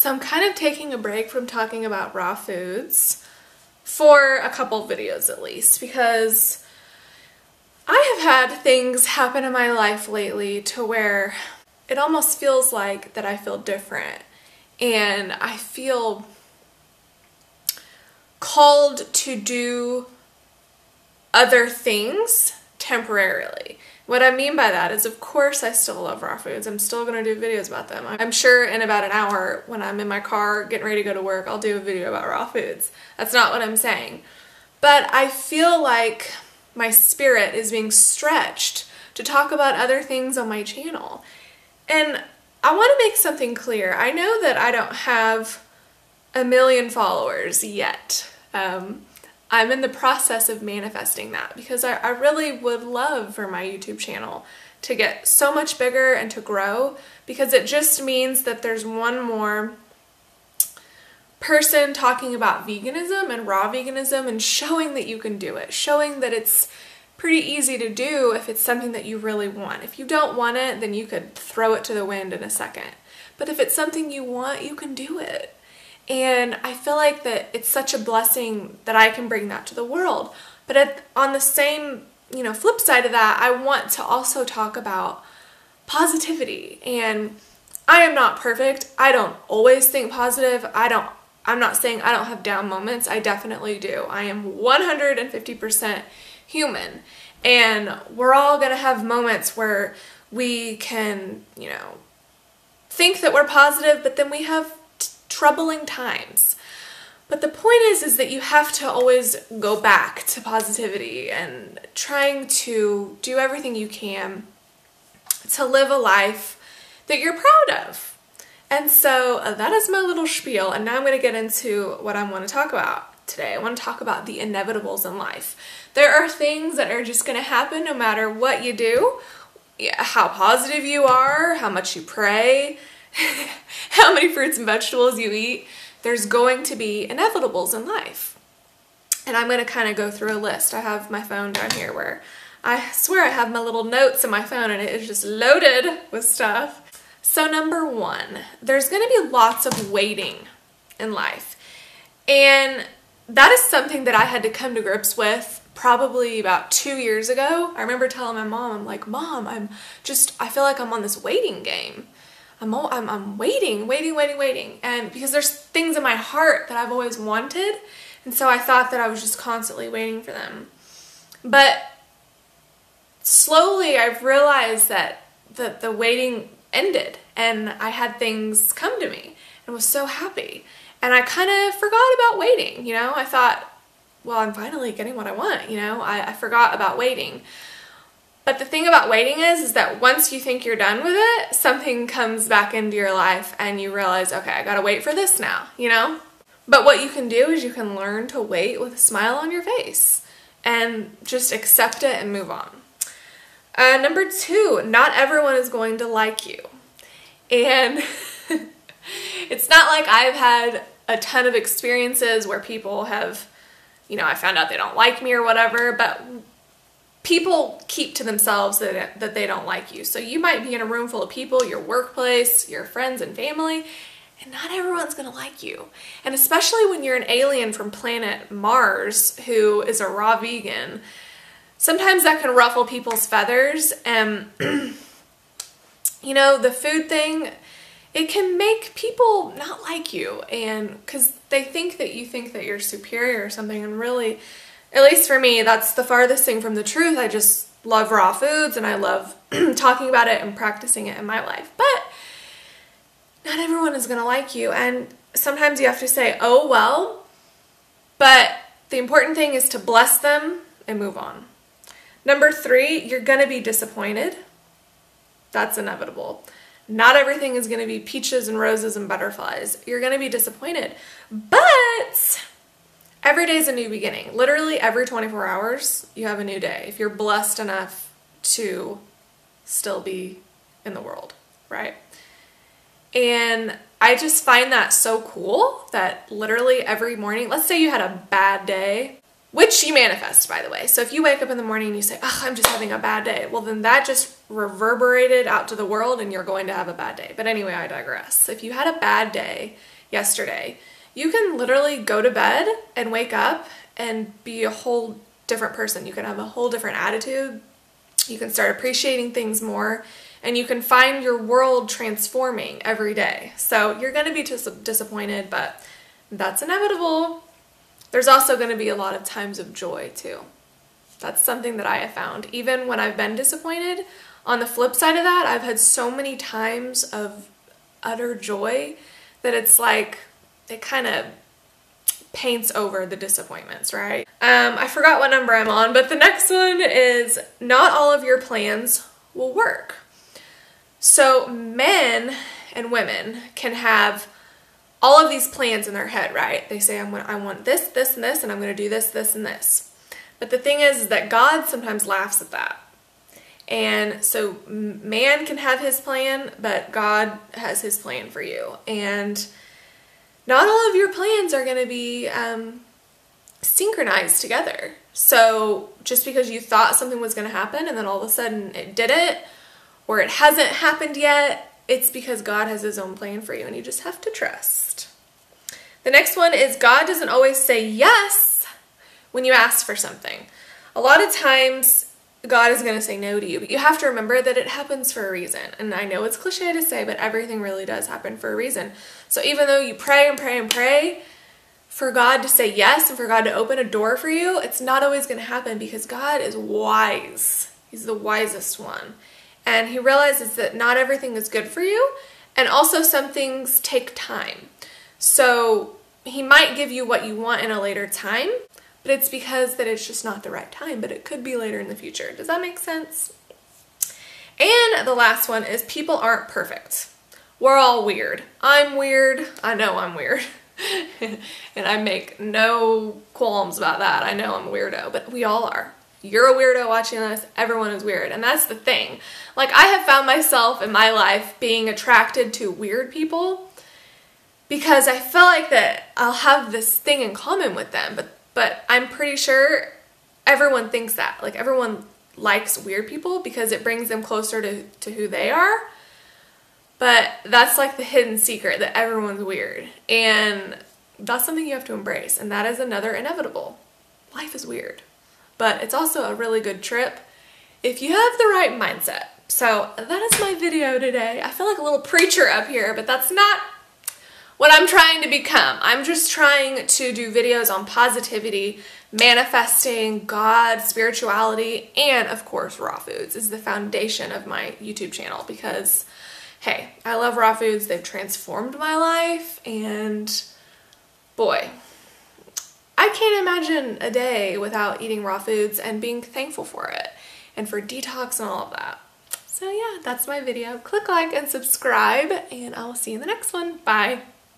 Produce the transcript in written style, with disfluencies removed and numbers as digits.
So I'm kind of taking a break from talking about raw foods for a couple videos at least, because I have had things happen in my life lately to where it almost feels like that I feel different and I feel called to do other things temporarily. What I mean by that is, of course, I still love raw foods. I'm still going to do videos about them. I'm sure in about an hour when I'm in my car getting ready to go to work, I'll do a video about raw foods. That's not what I'm saying. But I feel like my spirit is being stretched to talk about other things on my channel. And I want to make something clear. I know that I don't have 1 million followers yet. I'm in the process of manifesting that because I really would love for my YouTube channel to get so much bigger and to grow, because it just means that there's one more person talking about veganism and raw veganism and showing that you can do it, showing that it's pretty easy to do if it's something that you really want. If you don't want it, then you could throw it to the wind in a second. But if it's something you want, you can do it. And I feel like that it's such a blessing that I can bring that to the world. But on the same, flip side of that, I want to also talk about positivity. And I am not perfect. I don't always think positive. I'm not saying I don't have down moments. I definitely do. I am 150% human. And we're all going to have moments where we can, think that we're positive, but then we have troubling times. But the point is that you have to always go back to positivity and trying to do everything you can to live a life that you're proud of. And so that is my little spiel, and now I'm going to get into what I want to talk about today. I want to talk about the inevitables in life. There are things that are just going to happen no matter what you do, how positive you are, how much you pray, how many fruits and vegetables you eat. There's going to be inevitables in life. And I'm going to kind of go through a list. I have my phone down here where I swear I have my little notes in my phone and it is just loaded with stuff. So number 1, there's going to be lots of waiting in life. And that is something that I had to come to grips with probably about 2 years ago. I remember telling my mom, I'm like, Mom, I feel like I'm on this waiting game. I'm waiting. And because there's things in my heart that I've always wanted. And so I thought that I was just constantly waiting for them. But slowly I've realized that the waiting ended and I had things come to me and was so happy. And I kind of forgot about waiting, I thought, well, I'm finally getting what I want, I forgot about waiting. But the thing about waiting is that once you think you're done with it, something comes back into your life and you realize, okay, I gotta wait for this now, But what you can do is you can learn to wait with a smile on your face and just accept it and move on. Number 2, not everyone is going to like you. And it's not like I've had a ton of experiences where people have, I found out they don't like me or whatever, but people keep to themselves that they don't like you. So you might be in a room full of people, your workplace, your friends and family, and not everyone's gonna like you. And especially when you're an alien from planet Mars who is a raw vegan, sometimes that can ruffle people's feathers. And the food thing, it can make people not like you, and because they think that you think that you're superior or something, and really, at least for me, that's the farthest thing from the truth. I just love raw foods and I love talking about it and practicing it in my life. But not everyone is going to like you, and sometimes you have to say, oh well, but the important thing is to bless them and move on. Number 3, you're going to be disappointed. That's inevitable. Not everything is going to be peaches and roses and butterflies. You're going to be disappointed. But every day is a new beginning. Literally every 24 hours, you have a new day. If you're blessed enough to still be in the world, right? And I just find that so cool that literally every morning, let's say you had a bad day, which you manifest, by the way. So if you wake up in the morning and you say, oh, I'm just having a bad day, well, then that just reverberated out to the world and you're going to have a bad day. But anyway, I digress. If you had a bad day yesterday. You can literally go to bed and wake up and be a whole different person. You can have a whole different attitude. You can start appreciating things more, and you can find your world transforming every day. So you're going to be disappointed, but that's inevitable. There's also going to be a lot of times of joy too. That's something that I have found. Even when I've been disappointed, on the flip side of that, I've had so many times of utter joy that it's like it kind of paints over the disappointments, right? I forgot what number I'm on, but the next one is not all of your plans will work. So men and women can have all of these plans in their head, right? They say, I want this, this, and this, and I'm going to do this, this, and this. But the thing is that God sometimes laughs at that. And so man can have his plan, but God has his plan for you. And not all of your plans are going to be synchronized together. So just because you thought something was going to happen and then all of a sudden it didn't, or it hasn't happened yet, it's because God has his own plan for you and you just have to trust. The next one is God doesn't always say yes when you ask for something. A lot of times God is going to say no to you, but you have to remember that it happens for a reason. And I know it's cliche to say, but everything really does happen for a reason. So even though you pray and pray and pray for God to say yes and for God to open a door for you, it's not always going to happen because God is wise. He's the wisest one. And he realizes that not everything is good for you, and also some things take time. So he might give you what you want in a later time, but it's because that it's just not the right time, but it could be later in the future. Does that make sense? And the last one is people aren't perfect. We're all weird. I'm weird. I know I'm weird. And I make no qualms about that. I know I'm a weirdo, but we all are. You're a weirdo watching this. Everyone is weird. And that's the thing. Like, I have found myself in my life being attracted to weird people because I feel like that I'll have this thing in common with them. But I'm pretty sure everyone thinks that. Like, everyone likes weird people because it brings them closer to who they are. But that's like the hidden secret, that everyone's weird. And that's something you have to embrace. And that is another inevitable. Life is weird. But it's also a really good trip if you have the right mindset. So that is my video today. I feel like a little preacher up here, but that's not what I'm trying to become. I'm just trying to do videos on positivity, manifesting, God, spirituality, and of course raw foods is the foundation of my YouTube channel because, hey, I love raw foods. They've transformed my life, and boy, I can't imagine a day without eating raw foods and being thankful for it and for detox and all of that. So yeah, that's my video. Click like and subscribe, and I will see you in the next one. Bye.